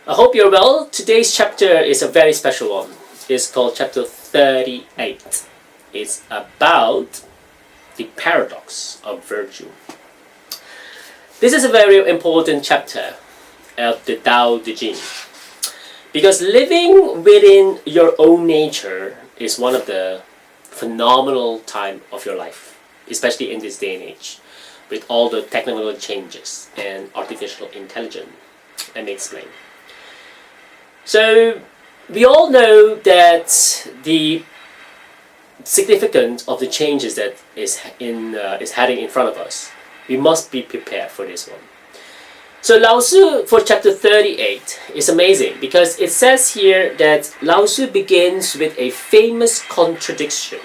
I hope you're well. Today's chapter is a very special one. It's called chapter 38. It's about the paradox of virtue. This is a very important chapter of the Tao Te Ching, because living within your own nature is one of the phenomenal time of your life, especially in this day and age, with all the technological changes and artificial intelligence. Let me explain. So, we all know that the significance of the changes that is heading in front of us. We must be prepared for this one. So Lao Tzu for chapter 38 is amazing because it says here that Lao Tzu begins with a famous contradiction,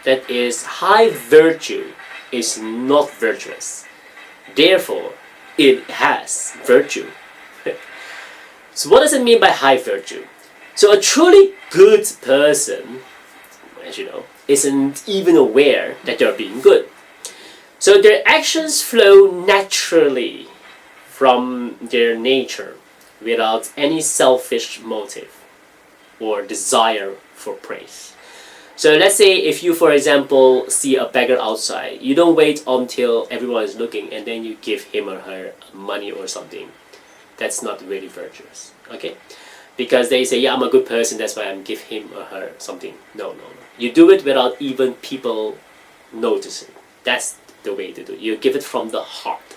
that is, high virtue is not virtuous. Therefore, it has virtue. So what does it mean by high virtue? So a truly good person, as you know, isn't even aware that they're being good. So their actions flow naturally from their nature without any selfish motive or desire for praise. So let's say if you, for example, see a beggar outside, you don't wait until everyone is looking and then you give him or her money or something. That's not really virtuous, okay? Because they say, yeah, I'm a good person, that's why I'm give him or her something. No. You do it without even people noticing. That's the way to do it. You give it from the heart.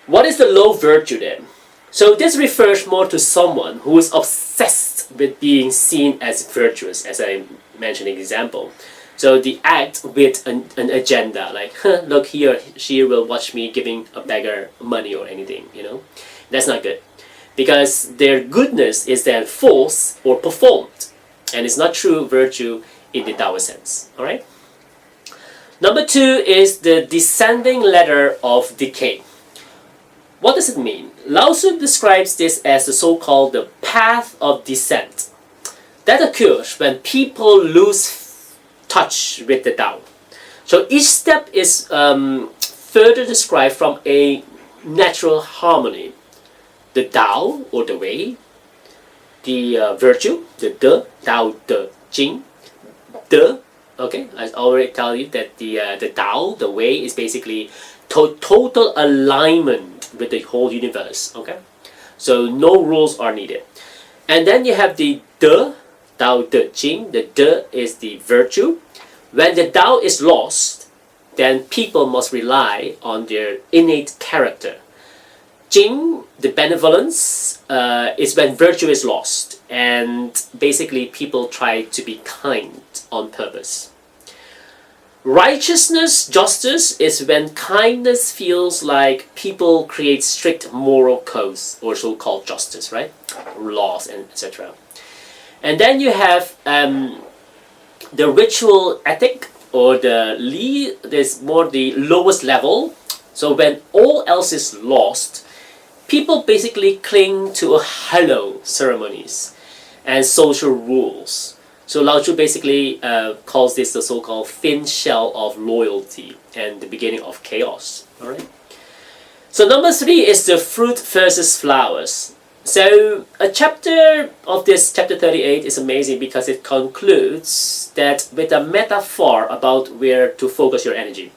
What is the low virtue then? So this refers more to someone who is obsessed with being seen as virtuous, as I mentioned in the example. So the act with an agenda, like, look, he or she will watch me giving a beggar money or anything, you know. That's not good. Because their goodness is then false or performed. And it's not true virtue in the Taoist sense. Alright? Number 2 is the descending ladder of decay. What does it mean? Lao Tzu describes this as the so-called the path of descent. That occurs when people lose touch with the Tao. So each step is further described from a natural harmony. The Tao, or the way, the virtue, the Tao Te Ching, okay, I already tell you that the Tao, the way, is basically total alignment with the whole universe, okay? So no rules are needed. And then you have the Tao Te Ching, the is the virtue. When the Tao is lost, then people must rely on their innate character. Jing, the benevolence, is when virtue is lost, and basically people try to be kind on purpose. Righteousness, justice, is when kindness feels like people create strict moral codes, or so-called justice, right? Laws, and etc. And then you have the ritual ethic, or there's more the lowest level. So when all else is lost, people basically cling to hollow ceremonies and social rules. So Lao Tzu basically calls this the so-called thin shell of loyalty and the beginning of chaos. All right. So number 3 is the fruit versus flowers. So a chapter of this chapter 38 is amazing because it concludes that with a metaphor about where to focus your energy.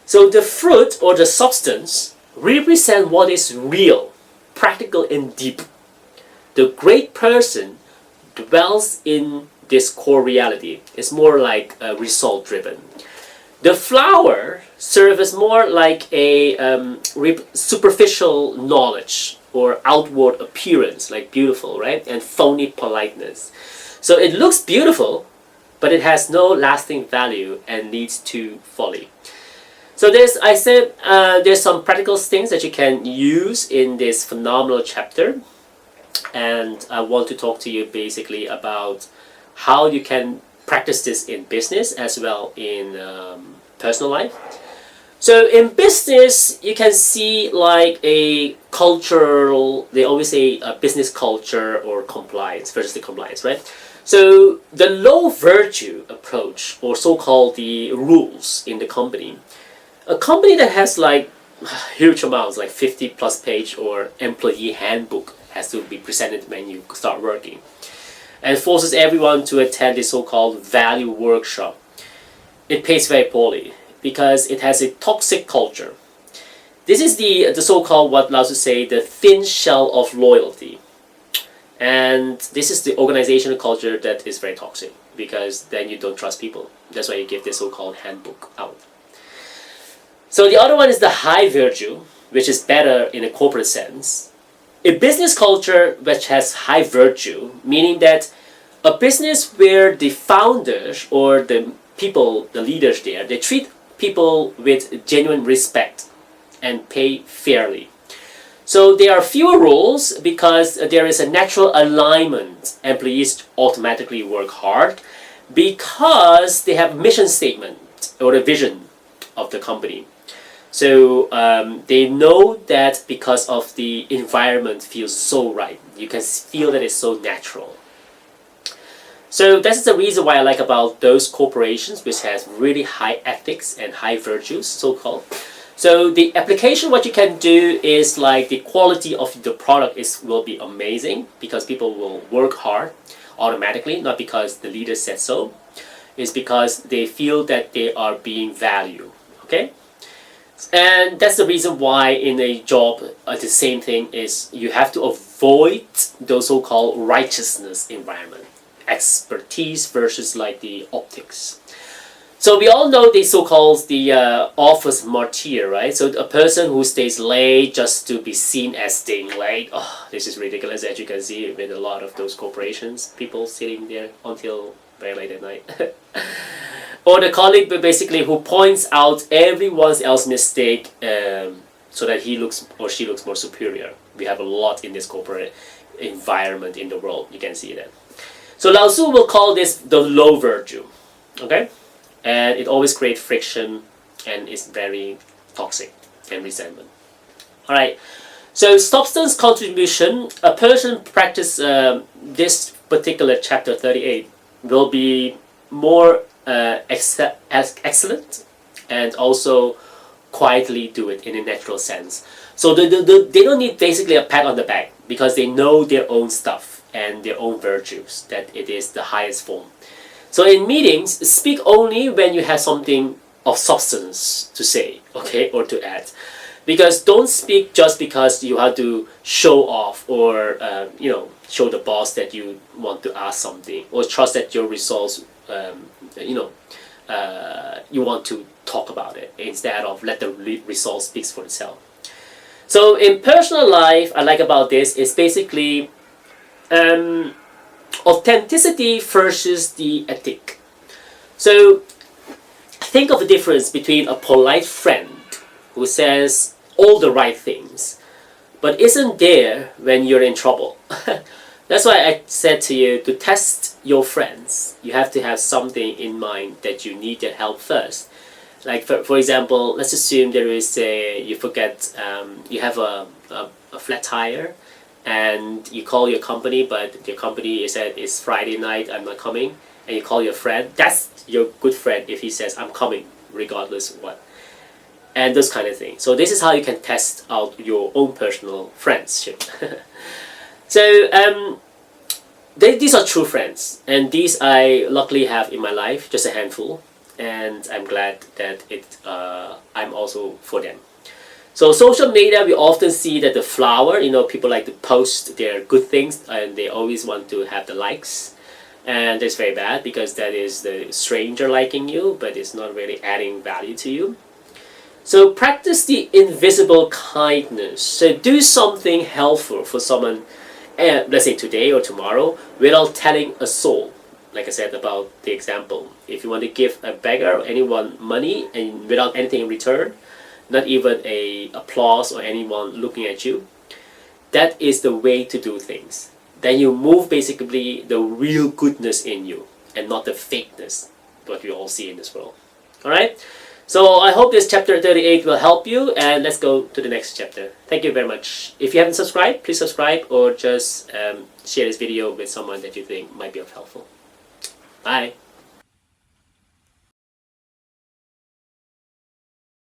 So the fruit or the substance represent what is real, practical and deep. The great person dwells in this core reality. It's more like result driven. The flower serves more like a superficial knowledge or outward appearance, like beautiful, right? And phony politeness. So it looks beautiful, but it has no lasting value and leads to folly. So there's some practical things that you can use in this phenomenal chapter, and I want to talk to you basically about how you can practice this in business as well in personal life. So in business, you can see like a cultural, they always say a business culture or compliance versus the compliance, right? So the low virtue approach, or so-called the rules in the company, a company that has like huge amounts, like 50+ page or employee handbook has to be presented when you start working, and forces everyone to attend this so-called value workshop. It pays very poorly because it has a toxic culture. This is the so-called, what Lao Tzu say, the thin shell of loyalty. And this is the organizational culture that is very toxic, because then you don't trust people. That's why you give this so-called handbook out. So the other one is the high virtue, which is better in a corporate sense. A business culture which has high virtue, meaning that a business where the founders or the people, the leaders there, they treat people with genuine respect and pay fairly. So there are fewer rules because there is a natural alignment. Employees automatically work hard because they have a mission statement or a vision of the company. So they know that because of the environment feels so right. You can feel that it's so natural. So that's the reason why I like about those corporations which has really high ethics and high virtues, so-called. So the application, what you can do is like the quality of the product will be amazing because people will work hard automatically, not because the leader said so. It's because they feel that they are being valued. Okay? And that's the reason why in a job, the same thing is you have to avoid those so-called righteousness environment. Expertise versus like the optics. So we all know the so-called the office martyr, right? So a person who stays late just to be seen as staying late. Oh, this is ridiculous, as you can see with a lot of those corporations, people sitting there until very late at night. Or the colleague basically who points out everyone else's mistake so that he looks or she looks more superior. We have a lot in this corporate environment in the world. You can see that. So Lao Tzu will call this the low virtue, okay? And it always creates friction and is very toxic and resentment. All right, so substance contribution, a person practice this particular chapter 38 will be more excellent and also quietly do it in a natural sense. So they don't need basically a pat on the back because they know their own stuff and their own virtues, that it is the highest form. So in meetings, speak only when you have something of substance to say, okay, or to add. Because don't speak just because you have to show off or show the boss that you want to ask something or trust that your results, you want to talk about it instead of let the result speak for itself. So in personal life, I like about this is basically authenticity versus the ethic. So think of the difference between a polite friend who says all the right things but isn't there when you're in trouble. That's why I said to you to test your friends. You have to have something in mind that you need their help first. Like for example, let's assume there is you forget, you have a flat tire and you call your company, but your company said it's Friday night, I'm not coming, and you call your friend. That's your good friend if he says I'm coming regardless of what, and those kind of things. So this is how you can test out your own personal friendship. So these are true friends, and these I luckily have in my life, just a handful, and I'm glad that I'm also for them. So social media, we often see that the flower, people like to post their good things and they always want to have the likes. And that's very bad because that is the stranger liking you, but it's not really adding value to you. So practice the invisible kindness. So do something helpful for someone, let's say today or tomorrow, without telling a soul. Like I said about the example, if you want to give a beggar or anyone money and without anything in return, not even a applause or anyone looking at you, that is the way to do things. Then you move basically the real goodness in you and not the fakeness what we all see in this world. Alright? So I hope this chapter 38 will help you, and let's go to the next chapter. Thank you very much. If you haven't subscribed, please subscribe or just share this video with someone that you think might be helpful. Bye.